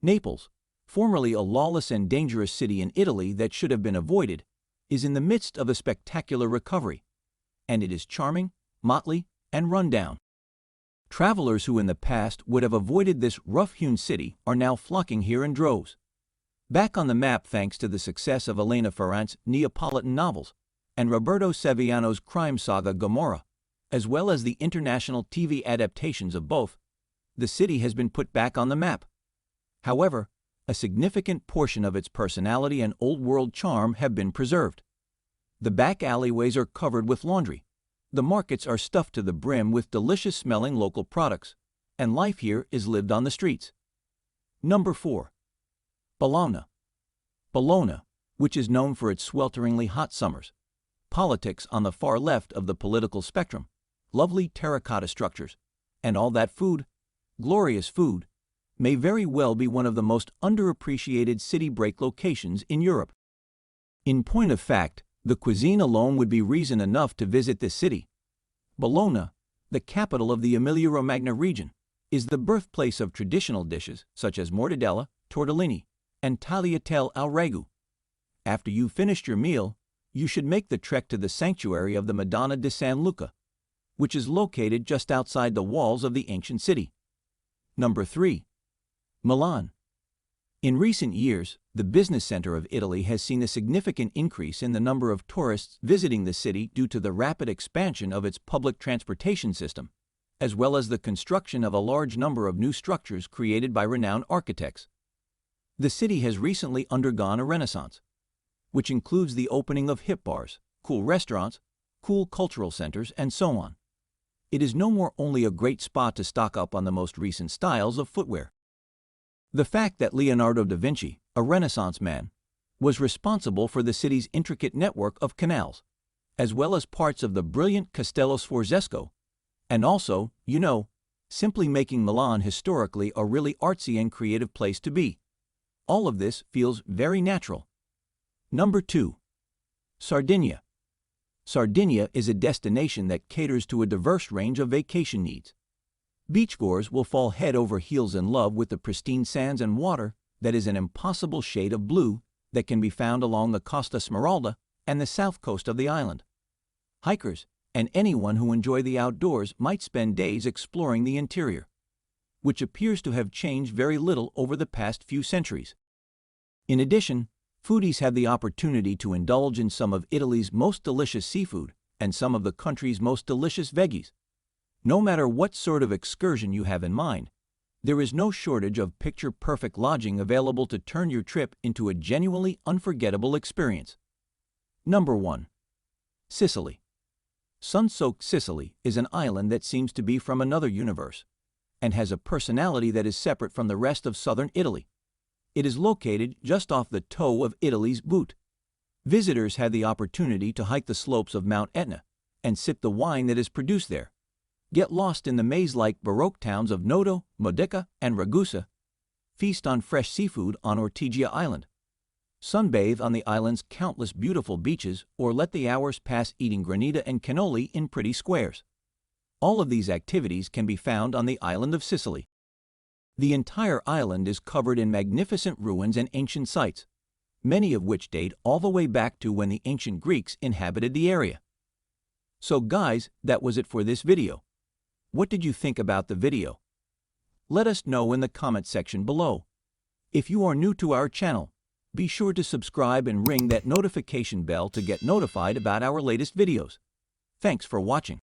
Naples, formerly a lawless and dangerous city in Italy that should have been avoided, is in the midst of a spectacular recovery, and it is charming, motley, and run-down. Travelers who in the past would have avoided this rough-hewn city are now flocking here in droves. Back on the map thanks to the success of Elena Ferrante's Neapolitan novels and Roberto Saviano's crime saga Gomorrah, as well as the international TV adaptations of both, the city has been put back on the map. However, a significant portion of its personality and old-world charm have been preserved. The back alleyways are covered with laundry, the markets are stuffed to the brim with delicious-smelling local products, and life here is lived on the streets. Number 4. Bologna. Bologna, which is known for its swelteringly hot summers, politics on the far left of the political spectrum, lovely terracotta structures, and all that food, glorious food, may very well be one of the most underappreciated city break locations in Europe. In point of fact, the cuisine alone would be reason enough to visit this city. Bologna, the capital of the Emilia-Romagna region, is the birthplace of traditional dishes such as mortadella, tortellini, and tagliatelle al ragu. After you've finished your meal, you should make the trek to the sanctuary of the Madonna di San Luca, which is located just outside the walls of the ancient city. Number 3. Milan. In recent years, the business center of Italy has seen a significant increase in the number of tourists visiting the city due to the rapid expansion of its public transportation system, as well as the construction of a large number of new structures created by renowned architects. The city has recently undergone a renaissance, which includes the opening of hip bars, cool restaurants, cool cultural centers, and so on. It is no more only a great spot to stock up on the most recent styles of footwear. The fact that Leonardo da Vinci, a Renaissance man, was responsible for the city's intricate network of canals, as well as parts of the brilliant Castello Sforzesco, and also, simply making Milan historically a really artsy and creative place to be. All of this feels very natural. Number 2. Sardinia. Sardinia is a destination that caters to a diverse range of vacation needs. Beachgoers will fall head over heels in love with the pristine sands and water that is an impossible shade of blue that can be found along the Costa Smeralda and the south coast of the island. Hikers and anyone who enjoy the outdoors might spend days exploring the interior, which appears to have changed very little over the past few centuries. In addition, foodies have the opportunity to indulge in some of Italy's most delicious seafood and some of the country's most delicious veggies. No matter what sort of excursion you have in mind, there is no shortage of picture-perfect lodging available to turn your trip into a genuinely unforgettable experience. Number 1. Sicily. Sun-soaked Sicily is an island that seems to be from another universe and has a personality that is separate from the rest of southern Italy. It is located just off the toe of Italy's boot. Visitors have the opportunity to hike the slopes of Mount Etna and sip the wine that is produced there, get lost in the maze-like Baroque towns of Noto, Modica, and Ragusa, feast on fresh seafood on Ortigia Island, sunbathe on the island's countless beautiful beaches, or let the hours pass eating granita and cannoli in pretty squares. All of these activities can be found on the island of Sicily. The entire island is covered in magnificent ruins and ancient sites, many of which date all the way back to when the ancient Greeks inhabited the area. So guys, that was it for this video. What did you think about the video? Let us know in the comment section below. If you are new to our channel, be sure to subscribe and ring that notification bell to get notified about our latest videos. Thanks for watching.